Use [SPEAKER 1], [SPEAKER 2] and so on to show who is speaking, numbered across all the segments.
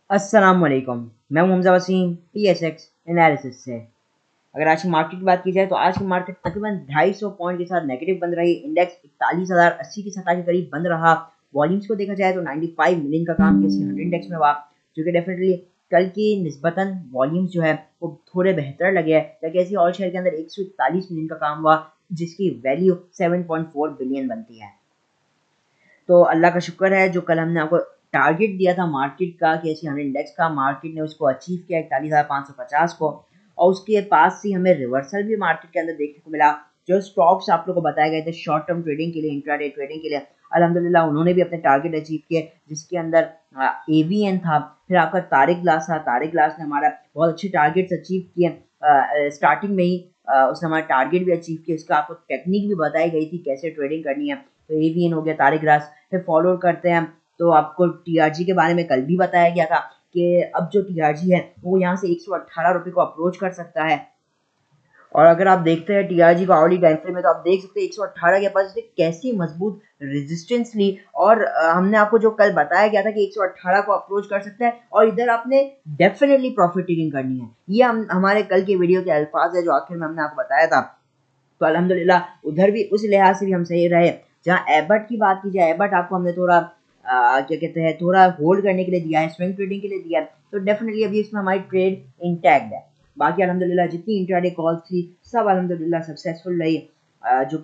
[SPEAKER 1] अस्सलाम वालेकुम। मैं हूं हमजा वसीम PSX एनालिसिस से। अगर आज की मार्केट की बात की जाए तो आज की मार्केट तकरीबन 250 पॉइंट के साथ नेगेटिव बन रही। इंडेक्स 41,080 की सतह के करीब बंद रहा। वॉल्यूम्स को देखा जाए तो 95 मिलियन का काम किसी 100 इंडेक्स में हुआ, जो कि डेफिनेटली कल की निस्बतन वॉल्यूम्स जो है वो थोड़े बेहतर लगे हैं, ताकि ऐसी ऑल शेयर के अंदर 141 मिलियन का काम हुआ, जिसकी वैल्यू 7.4 बिलियन बनती है। तो अल्लाह का शुक्र है, जो कल हमने आपको टारगेट दिया था मार्केट का कि ऐसी 100 इंडेक्स का, मार्केट ने उसको अचीव किया 41,550 को, और उसके पास से हमें रिवर्सल भी मार्केट के अंदर देखने को मिला। जो स्टॉक्स आप लोगों को बताए गए थे शॉर्ट टर्म ट्रेडिंग के लिए, इंट्राडे ट्रेडिंग के लिए, अल्हम्दुलिल्लाह उन्होंने भी अपने टारगेट अचीव किए, जिसके अंदर एवीएन था, फिर आपका तारिक ग्लास था। तारिक ग्लास ने हमारा बहुत अच्छे टारगेट्स अचीव किए स्टार्टिंग में ही। उसने हमारा टारगेट भी अचीव किया, इसका आपको टेक्निक भी बताई गई थी कैसे ट्रेडिंग करनी है। तो एवीएन हो गया, तारिक ग्लास। फिर फॉलो करते हैं तो आपको टीआरजी के बारे में कल भी बताया गया था कि अब जो टीआरजी है वो यहाँ से 118 रुपये को अप्रोच कर सकता है। और अगर आप देखते हैं टीआरजी का आवली टाइम फ्रेम में, तो आप देख सकते हैं 118 के पास इसने कैसी मजबूत रेजिस्टेंस ली। और हमने आपको जो कल बताया गया था कि 118 को अप्रोच कर सकता है और इधर आपने डेफिनेटली प्रॉफिट टेकिंग करनी है। ये हम हमारे कल के वीडियो के अल्फाज है जो आखिर में हमने आपको बताया था। तो अल्हम्दुलिल्लाह उधर भी उस लिहाज से भी हम सही रहे। जहाँ एबट की बात की जाए, एबट आपको हमने थोड़ा क्या कहते हैं, थोड़ा होल्ड करने के लिए दिया है, स्विंग ट्रेडिंग के लिए दिया है, तो डेफिनेटली अभी इसमें हमारी ट्रेड इंटैक्ट है। बाकी अल्हम्दुलिल्लाह जितनी इंट्राडे कॉल थी सब अल्हम्दुलिल्लाह सक्सेसफुल रही। जो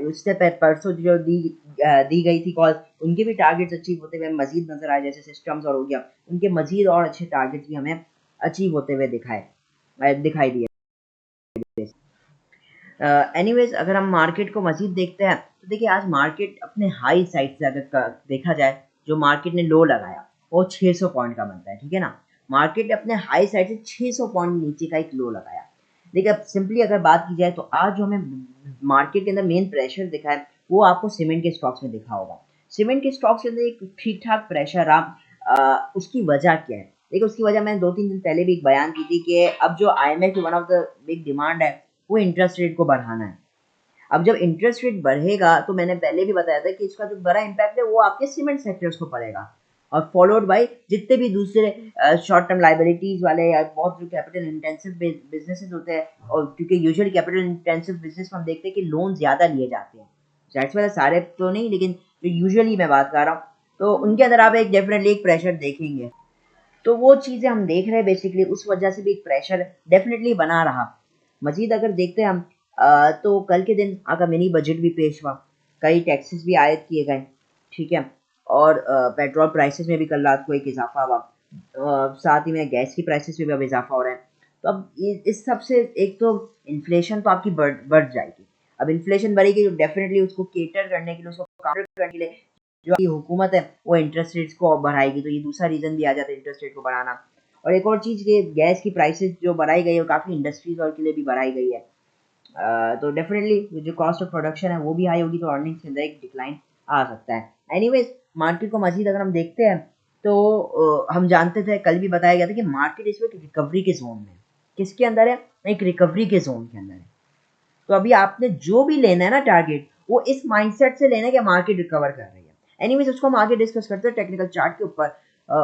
[SPEAKER 1] उससे परसों जो दी गई थी कॉल, उनके भी टारगेट्स अचीव होते हुए मजीद नजर आए, जैसे सिस्टम्स और हो गया, उनके मजीद और अच्छे टारगेट्स भी हमें अचीव होते हुए दिखाई दिए। एनीवेज अगर हम मार्केट को मजीद देखते हैं तो देखिए आज मार्केट अपने हाई साइड से अगर देखा जाए, जो मार्केट ने लो लगाया वो 600 पॉइंट का बनता है, ठीक है ना। मार्केट ने अपने हाई साइड से 600 पॉइंट नीचे का एक लो लगाया। देखिए अब सिंपली अगर बात की जाए तो आज जो हमें मार्केट के अंदर मेन प्रेशर दिखा है वो आपको सीमेंट के स्टॉक्स में दिखा होगा। सीमेंट के स्टॉक्स के अंदर एक ठीक ठाक प्रेशर रहा। उसकी वजह क्या है? देखिए उसकी वजह मैंने 2-3 दिन पहले भी एक बयान की थी कि अब जो IMF की one of the big demand है वो इंटरेस्ट रेट को बढ़ाना है। अब जब इंटरेस्ट रेट बढ़ेगा तो मैंने पहले भी बताया था कि इसका जो बड़ा इम्पैक्ट है वो आपके सीमेंट सेक्टर्स को पड़ेगा, और फॉलोड बाय जितने भी दूसरे शॉर्ट टर्म लाइबिलिटीज वाले या बहुत जो कैपिटल इंटेंसिव बिजनेसेस होते हैं। और क्योंकि यूजुअली कैपिटल इंटेंसिव बिजनेस में हम देखते हैं कि लोन ज़्यादा लिए जाते हैं, दैट्स वाला सारे तो नहीं, लेकिन जो यूजुअली मैं बात कर रहा हूँ, तो उनके अंदर आप एक डेफिनेटली एक प्रेशर देखेंगे। तो वो चीज़ें हम देख रहे हैं, बेसिकली उस वजह से भी एक प्रेशर डेफिनेटली बना रहा। मजीद अगर देखते हैं हम तो कल के दिन आपका मिनी बजट भी पेश हुआ, कई टैक्सेस भी आयद किए गए, ठीक है। और पेट्रोल प्राइसेस में भी कल रात को एक इजाफा हुआ। साथ ही में गैस की प्राइसेस में भी अब इजाफा हो रहा है। तो अब इस सब से एक तो इन्फ्लेशन तो आपकी बढ़ जाएगी। अब इन्फ्लेशन बढ़ेगी तो डेफिनेटली उसको केटर करने के लिए, उसको काउंटर करने के लिए जो की हुकूमत है वो इंटरेस्ट रेट्स को बढ़ाएगी। तो ये दूसरा रीज़न भी आ जाता है इंटरेस्ट रेट को बढ़ाना। और एक और चीज़, ये गैस की प्राइसेस जो बढ़ाई गई है वो काफ़ी इंडस्ट्रीज और के लिए भी बढ़ाई गई है। तो डेफिनेटली जो कॉस्ट ऑफ प्रोडक्शन है वो भी हाई होगी, तो अर्निंग्स के अंदर एक डिक्लाइन आ सकता है। एनीवेज मार्केट को मजीद अगर हम देखते हैं तो हम जानते थे, कल भी बताया गया था कि मार्केट इस वक्त रिकवरी के जोन में है। किसके अंदर है? एक रिकवरी के जोन के अंदर है। तो अभी आपने जो भी लेना है ना टारगेट, वो इस माइंडसेट से लेना है कि मार्केट रिकवर कर रही है। एनीवेज उसको हम आगे डिस्कस करते हैं टेक्निकल चार्ट के ऊपर।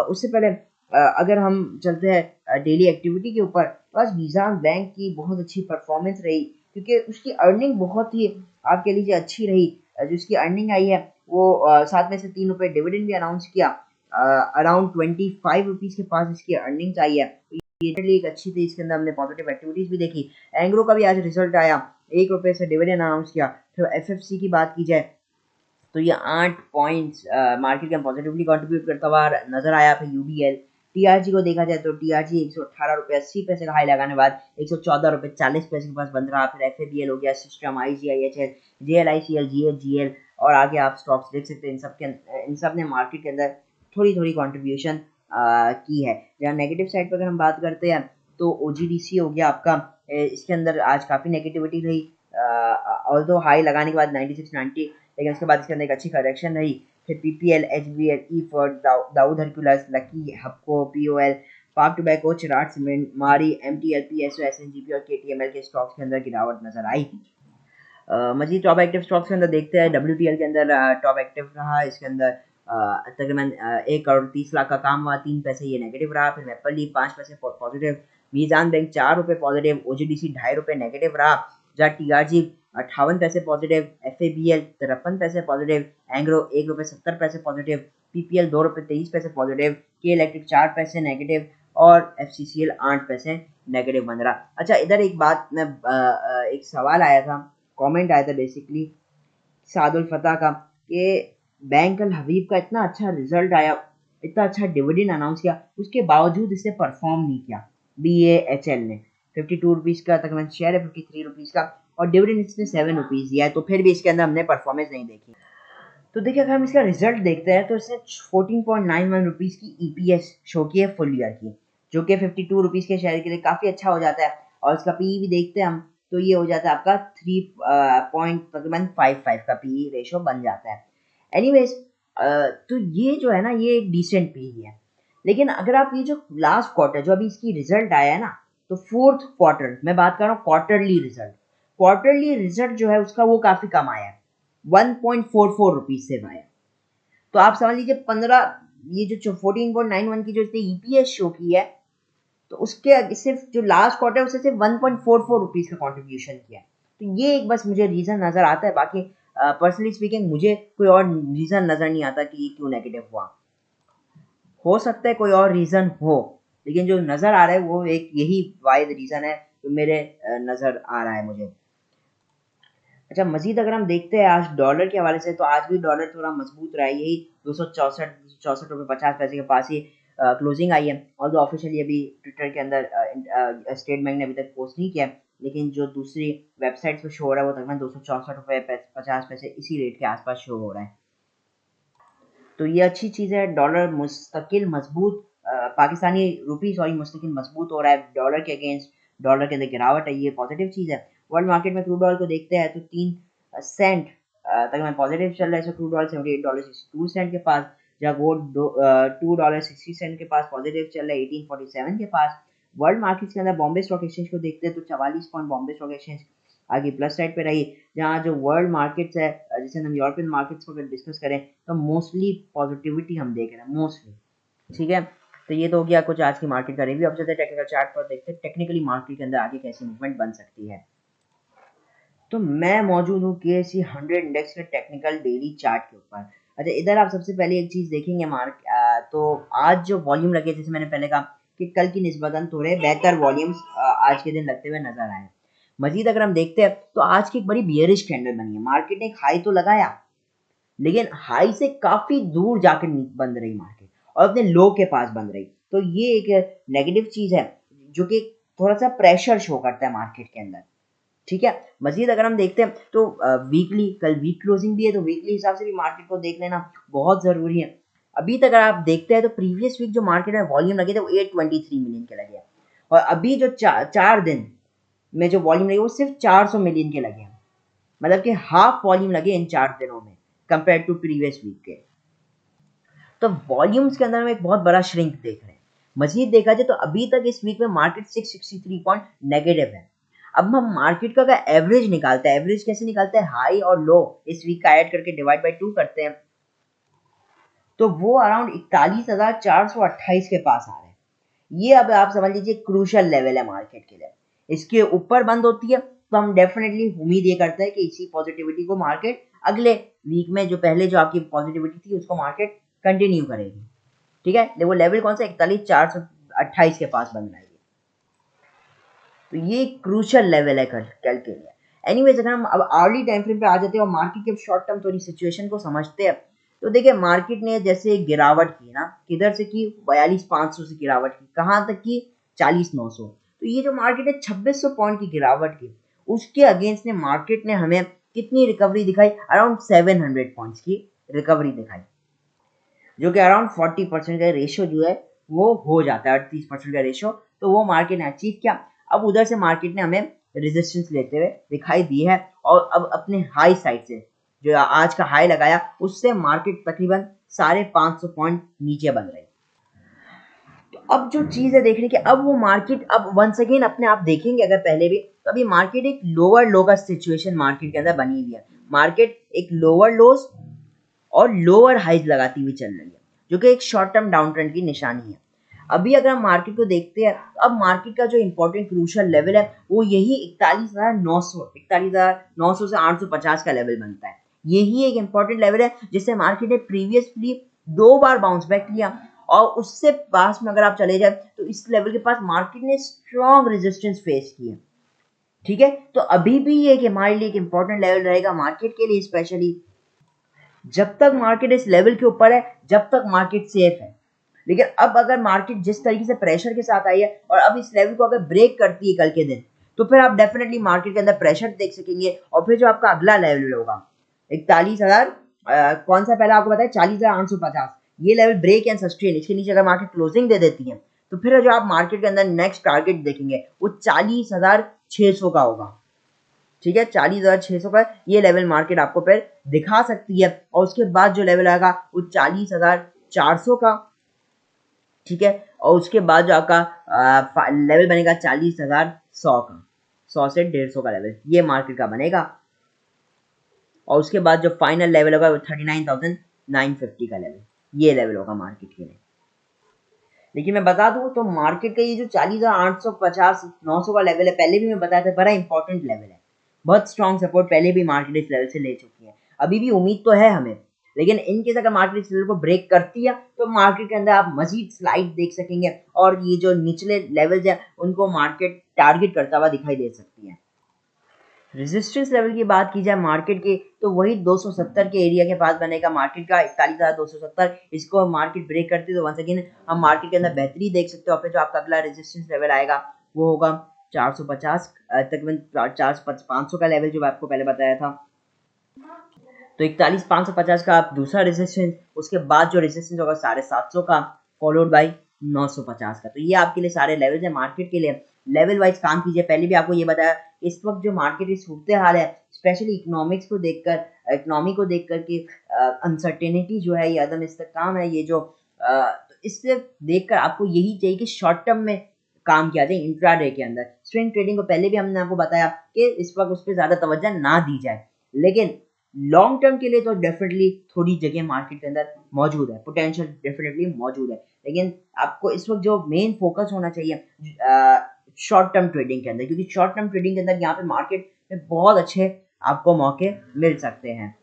[SPEAKER 1] उससे पहले अगर हम चलते हैं डेली एक्टिविटी के ऊपर, तो आज मीज़ान बैंक की बहुत अच्छी परफॉर्मेंस रही, क्योंकि उसकी अर्निंग बहुत ही आपके लिए अच्छी रही। जो उसकी अर्निंग आई है वो 7 में से 3 रुपये डिविडेंड भी अनाउंस किया। अराउंड 25 रुपीज़ के पास इसकी अर्निंग्स आई है। ये एक अच्छी थी, इसके अंदर हमने पॉजिटिव एक्टिविटीज़ भी देखी। एंग्रो का भी आज रिजल्ट आया, 1 रुपये से डिविडेंड अनाउंस किया। तो FFC की बात की जाए तो ये 8 पॉइंट्स मार्केट के पॉजिटिवली कंट्रीब्यूट करता हुआ नजर आया। फिर UBL TRG को देखा जाए तो TRG 118 रुपये 80 पैसे का हाई लगाने के बाद 114 रुपये 40 पैसे के पास बंद रहा। फिर FABL हो गया, सिस्टम, IGIHL, JLICL, GHGL, और आगे आप स्टॉक्स देख सकते हैं। इन सब ने मार्केट के अंदर थोड़ी थोड़ी कॉन्ट्रीब्यूशन की है। जहाँ नेगेटिव साइड पर अगर हम बात करते हैं तो OGDC हो गया आपका, इसके अंदर आज काफ़ी नेगेटिविटी रही। ऑल्दो हाई लगाने के बाद 96-90, लेकिन उसके बाद इसके अंदर एक अच्छी करेक्शन रही। फिर PPL, HBL, EFERT, Dawood Hercules, Lucky, Hubco, POL, Pak tobacco, चिराग cement, Mari, MTL, PSO, SNGP और KTML के स्टॉक्स के अंदर गिरावट नजर आई। मजीद टॉप एक्टिव स्टॉक्स के अंदर देखते हैं, WTL के अंदर टॉप एक्टिव रहा। इसके अंदर तकरीबन 1 करोड़ 30 लाख का काम हुआ, 3 पैसे ये नेगेटिव रहा। फिर मेपल लीफ 5 पैसे पॉजिटिव, मीज़ान बैंक 4 रुपये पॉजिटिव, ओजीडीसी 2.5 रुपये नेगेटिव रहा, जहाँ टीआरजी 58 पैसे पॉजिटिव, एफएबीएल 53 पैसे पॉजिटिव, एंग्रो 1 रुपये 70 पैसे पॉजिटिव, पीपीएल 2 रुपये 23 पैसे पॉजिटिव, के इलेक्ट्रिक 4 पैसे नेगेटिव और एफसीसीएल 8 पैसे नेगेटिव बन रहा। अच्छा, इधर एक बात मैं एक सवाल आया था, कमेंट आया था बेसिकली सादुल फतह का कि बैंक अल हबीब का इतना अच्छा रिजल्ट आया, इतना अच्छा डिविडेंड अनाउंस किया, उसके बावजूद इसे परफॉर्म नहीं किया BAHL ने। 52 रुपीज़ का तकरीबन शेयर है, 53 रुपीज़ का, और डिविडेंड इसने 7 रुपीज़ दिया है, तो फिर भी इसके अंदर हमने परफॉर्मेंस नहीं देखी। तो देखिए, अगर हम इसका रिजल्ट देखते हैं तो इसने 14.91 रुपीज़ की EPS शो की है फुल ईयर की, जो कि 52 रुपीज़ के शेयर के लिए काफ़ी अच्छा हो जाता है। और इसका PE भी देखते हैं हम, तो ये हो जाता है आपका 3.55 का PE रेशो बन जाता है। एनीवेज, तो ये जो है ना, ये एक डिसेंट PE है। लेकिन अगर आप ये जो लास्ट क्वार्टर जो अभी इसकी रिजल्ट आया है ना, तो फोर्थ क्वार्टर मैं बात कर रहा हूँ, क्वार्टरली रिजल्ट जो है उसका वो काफ़ी कम आया है, 1.44 रुपीज़ से आया। तो आप समझ लीजिए 15, ये जो 14.91 की जो इसने EPS शो की है, तो उसके सिर्फ जो लास्ट क्वार्टर उससे सिर्फ 1.44 रुपीज़ का कॉन्ट्रीब्यूशन किया। तो ये एक बस मुझे रीज़न नज़र आता है, बाकी पर्सनली स्पीकिंग मुझे कोई और रीज़न नज़र नहीं आता कि ये क्यों नेगेटिव हुआ। हो सकता है कोई और रीज़न हो, लेकिन जो नज़र आ रहा है वो एक यही वाइड रीज़न है जो मेरे नज़र आ रहा है मुझे। अच्छा, मजीद अगर हम देखते हैं आज डॉलर के हवाले से, तो आज भी डॉलर थोड़ा मजबूत रहा है, यही 264 रुपये 50 पैसे के पास ही क्लोजिंग आई है। और जो ऑफिशियली अभी ट्विटर के अंदर स्टेट बैंक ने अभी तक पोस्ट नहीं किया, लेकिन जो दूसरी वेबसाइट्स पे शो हो रहा है वो तकरीबन 264 रुपये 50 पैसे इसी रेट के आसपास शो हो रहा है। तो ये अच्छी चीज़ है, डॉलर मुस्तकिल मजबूत, पाकिस्तानी रुपी सॉरी मुस्तकिल मजबूत हो रहा है डॉलर के अगेंस्ट, डॉलर के अंदर गिरावट है, ये पॉजिटिव चीज़ है। वर्ल्ड मार्केट में क्रूड ऑयल को देखते हैं तो 3 सेंट तक पॉजिटिव चल रहा है, क्रूड ऑयल $78.62 के पास, जहाँ गोल्ड $2.60 के पास पॉजिटिव चल रहा है, 1847 के पास। वर्ल्ड मार्केट्स के अंदर बॉम्बे स्टॉक एक्सचेंज को देखते हैं तो 44 पॉइंट बॉम्बे स्टॉक एक्सचेंज आगे प्लस साइड पे रही, जहाँ जो वर्ल्ड मार्केट्स है, जैसे हम यूरोपियन मार्केट्स को अगर डिस्कस करें तो मोस्टली पॉजिटिविटी हम देख रहे हैं मोस्टली। ठीक है, तो ये तो हो गया कुछ आज की मार्केट का रिव्यू। अब चलते हैं टेक्निकल चार्ट पर, देखते हैं टेक्निकली मार्केट के अंदर आगे कैसी मूवमेंट बन सकती है। तो मैं मौजूद हूँ KSE 100 इंडेक्स के टेक्निकल डेली चार्ट के ऊपर। अच्छा, इधर आप सबसे पहले एक चीज़ देखेंगे तो आज जो वॉल्यूम लगे, जैसे मैंने पहले कहा कि कल की निस्बतन थोड़े बेहतर वॉल्यूम्स आज के दिन लगते हुए नजर आए। मजीद अगर हम देखते हैं तो आज की एक बड़ी बियरिश कैंडल बनी है, मार्केट ने एक हाई तो लगाया, लेकिन हाई से काफ़ी दूर जाकर बंद रही मार्केट और अपने लो के पास बंद रही। तो ये एक नेगेटिव चीज़ है जो कि थोड़ा सा प्रेशर शो करता है मार्केट के अंदर। ठीक है, मजीद अगर हम देखते हैं तो वीकली, कल वीक क्लोजिंग भी है, तो वीकली हिसाब से भी मार्केट को देख लेना बहुत ज़रूरी है। अभी तक अगर आप देखते हैं तो प्रीवियस वीक जो मार्केट में वॉल्यूम लगे थे वो 823 मिलियन के लगे हैं, और अभी जो 4 दिन में जो वॉल्यूम लगे वो सिर्फ 400 मिलियन के लगे हैं, मतलब कि हाफ वॉल्यूम लगे इन 4 दिनों में कंपेयर टू प्रीवियस वीक के। तो वॉल्यूम्स के अंदर में एक बहुत बड़ा श्रिंक देख रहे हैं। मजीद देखा जाए तो अभी तक इस वीक में मार्केट 663 पॉइंट नेगेटिव है। अब हम मार्केट का अगर एवरेज निकालते हैं, एवरेज कैसे निकालते हैं, हाई और लो इस वीक का ऐड करके डिवाइड बाई 2 करते हैं, तो वो अराउंड 41,428 के पास आ रहे हैं। ये अब आप समझ लीजिए क्रूशल लेवल है मार्केट के लिए। इसके ऊपर बंद होती है तो हम डेफिनेटली उम्मीद ये करते हैं कि इसी पॉजिटिविटी को मार्केट अगले वीक में, जो पहले जो आपकी पॉजिटिविटी थी उसको मार्केट कंटिन्यू करेगी। ठीक है, वो लेवल कौन सा, 41,428 के पास बन रहा है। तो ये क्रूशल लेवल है कल के लिए। एनीवेज, अगर हम अब आर्ली टाइम फ्रेम पे आ जाते हैं और मार्केट के शॉर्ट टर्म थोड़ी सिचुएशन को समझते हैं, तो देखिए मार्केट ने जैसे गिरावट की ना, किधर से की, 42,500 से गिरावट की, कहाँ तक की, 40,900। तो ये जो मार्केट है 2600 पॉइंट की गिरावट की, उसके अगेंस्ट ने मार्केट ने हमें कितनी रिकवरी दिखाई, अराउंड 700 पॉइंट्स की रिकवरी दिखाई, जो कि अराउंड 40% का रेशो जो है वो हो जाता है, 38% का रेशो, तो वो मार्केट ने अचीव किया। अब उधर से मार्केट ने हमें रेजिस्टेंस लेते हुए दिखाई दी है, और अब अपने हाई साइड से जो आज का हाई लगाया उससे मार्केट तकरीबन 550 पॉइंट नीचे बन रही। तो अब जो चीज़ है देखने की, अब वो मार्केट अब वंस अगेन अपने आप देखेंगे अगर पहले भी, तो अभी मार्केट एक लोअर लो का सिचुएशन मार्केट के अंदर बनी हुई है। मार्केट एक लोअर लोज और लोअर हाइज लगाती हुई चल रही है, जो कि एक शॉर्ट टर्म डाउन ट्रेंड की निशानी है। अभी अगर हम मार्केट को देखते हैं, अब मार्केट का जो इंपॉर्टेंट क्रूशियल लेवल है वो यही 41,900 से 850 का लेवल बनता है। यही एक इंपॉर्टेंट लेवल है जिससे मार्केट ने प्रीवियसली 2 बार बाउंस बैक किया, और उससे पास में अगर आप चले जाए तो इस लेवल के पास मार्केट ने स्ट्रॉन्ग रेजिस्टेंस फेस किया। ठीक है, तो अभी भी ये हमारे लिए एक इंपॉर्टेंट लेवल रहेगा मार्केट के लिए, स्पेशली जब तक मार्केट इस लेवल के ऊपर है, जब तक मार्केट सेफ है। लेकिन अब अगर मार्केट जिस तरीके से प्रेशर के साथ आई है और अब इस लेवल को अगर ब्रेक करती है कल के दिन, तो फिर आप डेफिनेटली मार्केट के अंदर प्रेशर देख सकेंगे। और फिर जो आपका अगला लेवल होगा 41,000, कौन सा पहला आपको बताया, 40,850, ये लेवल ब्रेक एंड सस्टेन, इसके नीचे अगर मार्केट क्लोजिंग दे देती है तो फिर जो आप मार्केट के अंदर नेक्स्ट टारगेट देखेंगे वो 40,600 का होगा। ठीक है, 40,600 का ये लेवल मार्केट आपको फिर दिखा सकती है, और उसके बाद जो लेवल आएगा वो 40,400 का। ठीक है, और उसके बाद जो आपका लेवल बनेगा 40,100 का, 100 से 150 का लेवल ये मार्केट का बनेगा। और उसके बाद जो फाइनल लेवल होगा वो 39,950 का लेवल, ये लेवल होगा मार्केट के लिए। लेकिन मैं बता दूं तो मार्केट का ये जो 40,850 900 का लेवल है, पहले भी मैं बताया था, बड़ा इंपॉर्टेंट लेवल है। बहुत स्ट्रॉन्ग सपोर्ट पहले भी मार्केट इस लेवल से ले चुकी है, अभी भी उम्मीद तो है हमें। लेकिन इनकेस अगर मार्केट इस लेवल को ब्रेक करती है तो मार्केट के अंदर आप मजीद स्लाइड देख सकेंगे, और ये जो निचले लेवल्स है उनको मार्केट टारगेट करता हुआ दिखाई दे सकती है। रेजिस्टेंस लेवल की बात की जाए मार्केट की, तो वही 270 के एरिया के पास बनेगा मार्केट का, 41,270। इसको हम मार्केट ब्रेक करते तो वंस अगेन हम मार्केट के अंदर बेहतरी देख सकते हो। और फिर जो आपका अगला रेजिस्टेंस लेवल आएगा वो होगा 450 तकरीबन 500 का लेवल, जो आपको पहले बताया था। तो 41,550 का आप दूसरा रेजिस्टेंस, उसके बाद जो रेजिस्टेंस होगा 750 का, फॉलोड बाई 950 का। तो ये आपके लिए सारे लेवल्स है मार्केट के लिए। लेवल वाइज काम कीजिए। पहले भी आपको ये बताया, इस वक्त जो मार्केट की सूरत हाल है, स्पेशली इकोनॉमिक्स को देखकर, इकोनॉमी को देखकर कि अनसर्टेनिटी जो है, ये अदम इस्तेहकाम है, ये जो तो इससे देखकर आपको यही चाहिए कि शॉर्ट टर्म में काम किया जाए इंट्राडे के अंदर। स्विंग ट्रेडिंग को पहले भी हमने आपको बताया कि इस वक्त उस पर ज़्यादा तवज्जो ना दी जाए, लेकिन लॉन्ग टर्म के लिए तो डेफिनेटली थोड़ी जगह मार्केट के अंदर मौजूद है, पोटेंशियल डेफिनेटली मौजूद है। लेकिन आपको इस वक्त जो मेन फोकस होना चाहिए शॉर्ट टर्म ट्रेडिंग के अंदर, क्योंकि शॉर्ट टर्म ट्रेडिंग के अंदर यहाँ पे मार्केट में बहुत अच्छे आपको मौके मिल सकते हैं।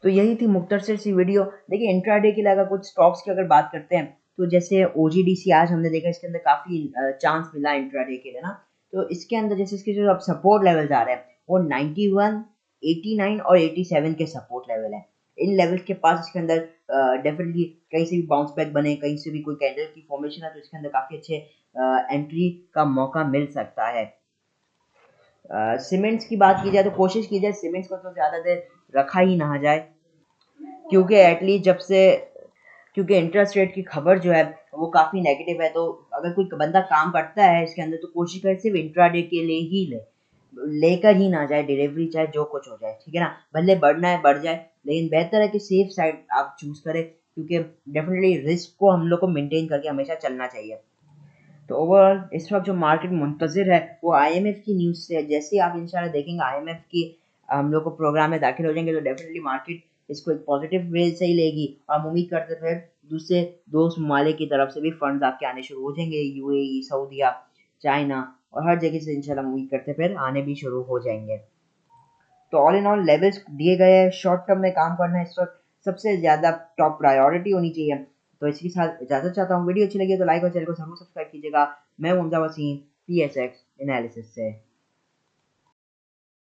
[SPEAKER 1] तो यही थी मुख्तसर सी वीडियो। देखिए इंट्राडे के लिए अगर कुछ स्टॉक्स की अगर बात करते हैं, तो जैसे OGDC आज हमने देखा, इसके अंदर काफ़ी चांस मिला इंट्राडे के लिए ना। तो इसके अंदर जैसे इसके जो अब सपोर्ट लेवल्स आ रहे हैं वो 91, 89 और 87 के सपोर्ट लेवल हैं। इन लेवल्स के पास इसके अंदर डेफिनेटली कहीं से भी बाउंस बैक बने, कहीं से भी कोई कैंडल की फॉर्मेशन है तो इसके अंदर काफ़ी अच्छे एंट्री का मौका मिल सकता है। सीमेंट्स की बात की जाए तो कोशिश की जाए सीमेंट्स को तो ज़्यादा देर रखा ही ना जाए, क्योंकि एटलीस्ट जब से, क्योंकि इंटरेस्ट रेट की खबर जो है वो काफ़ी नेगेटिव है। तो अगर कोई बंदा काम करता है इसके अंदर तो कोशिश करे सिर्फ इंट्राडे के लिए ही लेकर ही ना जाए डिलीवरी, चाहे जो कुछ हो जाए। ठीक है ना, भले बढ़ना है बढ़ जाए, लेकिन बेहतर है कि सेफ साइड आप चूज करें, क्योंकि डेफिनेटली रिस्क को हम लोग को मेंटेन करके हमेशा चलना चाहिए। तो ओवरऑल इस वक्त जो मार्केट मुंतज़िर है वो IMF की न्यूज़ से है। जैसे ही आप इंशाल्लाह देखेंगे IMF की हम लोग को प्रोग्राम में दाखिल हो जाएंगे तो डेफिनेटली मार्केट इसको एक पॉजिटिव वे से ही लेगी, और हम उम्मीद करते फिर दूसरे दोस्त ममालिक की तरफ से भी फंड्स आपके आने शुरू हो जाएंगे, UAE, सऊदीया, चाइना और हर जगह से इंशाल्लाह उम्मीद करते फिर आने भी शुरू हो जाएंगे। तो ऑल इन ऑल लेवल्स दिए गए हैं, शॉर्ट टर्म में काम करना इस वक्त सबसे ज़्यादा टॉप प्रायोरिटी होनी चाहिए। तो इसके साथ इजाज़त चाहता हूँ। वीडियो अच्छी लगी तो लाइक और चैनल को जरूर सब्सक्राइब कीजिएगा। मैं मुमजा वसीम PSX एनालिसिस से।